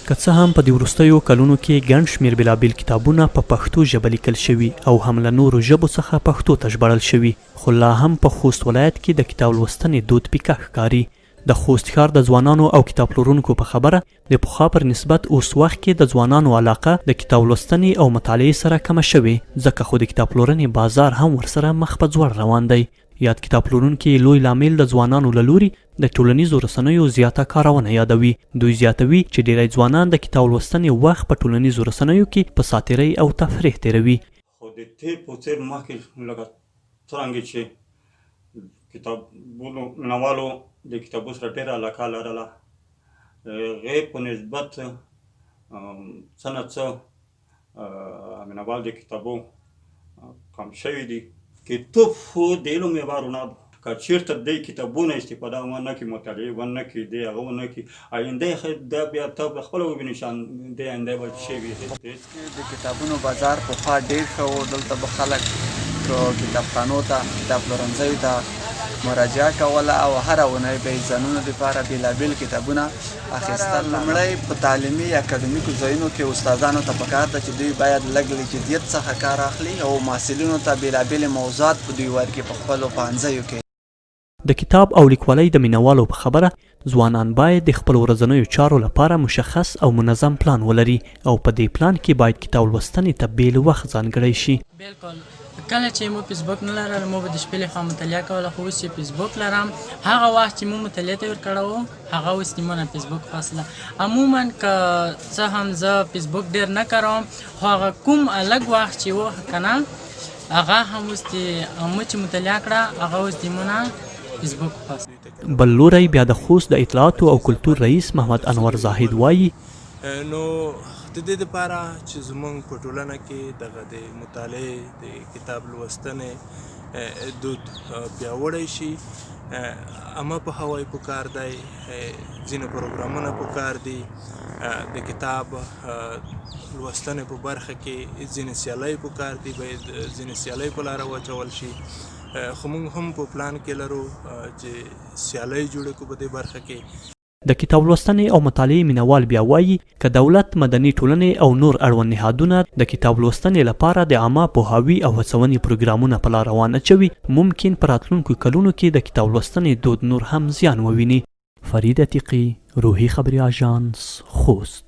که څه هم په دې وروستیو کلونو کې ګڼ شمېر بېلابېل کتابونه په پښتو ژبه لیکل شوي او هم له نورو ژبو څخه پښتو ته ژباړل شوي، خو لا هم په خوست ولایت کې د کتاب لوستنې دود پیکه ښکاري. د خوست ښار د ځوانانو او کتاب پلورونکو په خبره د پخوا پر نسبت اوس وخت کې د ځوانانو علاقه د کتاب لوستنې او مطالعې سره کمه شوې، ځکه خو د کتاب پلورنې بازار هم ورسره مخ په ځوړ روان دی. یاد کتاب پلورونکي لوی لامل د ځوانانو له لوري د ټولنیزو رسنیو زیاته کارونه یادوي. دوی زیاتوي چې ډیری ځوانان د کتاب لوستنې وخت په ټولنیزو رسنیو کې په ساتیرۍ او تفریح تیروي. خو د تیر په څیر مخکې لکه څرنګه چې کتابونو مینوالو د کتابو سره ډېره علاقه لرله، هغې په نسبت څه نه څه مینوال د کتابو کم شوي دي. کتاب خو د علم یوه رڼا ده، که چېرته دی کتابونه استفاده ونه کړي، مطالعې ونه کړي، دی هغه ونه کړي، آینده دا بیا ته پخپله ووینې چې دی آینده به څه وي. د کتابونو بازار پخوا ډېر ښه و، دلته به خلک کتابخانو ته، کتاب پلورنځیو ته مراجعه کوله او هره اونۍ به یې ځانونو دپاره بېلابېل کتابونه اخیستل. لومړی په تعلیمي اکاډمیکو ځایونو کې استادانو ته پکار ده چې دوی باید لږ له جدیت څخه کار اخلي او محصلینو ته بېلابېلې موضوعات په دوی ورکړي په خپلو پوهنځیو کې. د کتاب او لیکوالۍ د مینوالو په خبره ځوانان باید د خپلو ورځنیو چارو لپاره مشخص او منظم پلان ولري او په دې پلان کې باید کتاب لوستنې ته بیل وخت ځانګړی شي. بالکل کله چې مو فیسبوک نه لرل، مو به د شپې لخوا مطالعه کوله، خو اوس چې فیسبوک لرم هغه وخت چې مو مطالعې ته ورکړی و هغه اوس نیمونه فیسبوک فاصله. عموما که څه هم زه فیسبوک ډېر نه کاروم، خو هغه کوم لږ وخت چې و که نه هغه هم اوس مو چې مطالعه کړه هغه اوس نیمونه فیسبوک فاصله. بل لوری بیا د خوست د اطلاعاتو او کلتور رئیس محمد انور زاهد وایي نو د دې دپاره چې زموږ په ټولنه کې دغه د مطالعې د کتاب لوستنې دود پیاوړی شي، عامه پوهاوی پکار دی، ځینې پروګرامونه پکار دي، د کتاب لوستنې په برخه کې ځینې سیالۍ پکار دي، باید ځینې سیالۍ په لاره واچول شي. خو موږ هم په پلان کې لرو چې سیالۍ جوړې کړو په دې برخه کې. د کتاب لوستنې او مطالعې مینوال بیا وایي که دولت، مدني ټولنې او نور اړوند نهادونه د کتاب لوستنې لپاره د عامه پوهاوي او هڅونې پروګرامونه په لار روان اچوي، ممکن په راتلونکو کلونو کې د کتاب لوستنې دود نور هم زیان وویني. فرید عتیقي، روحي خبري اژانس، خوست.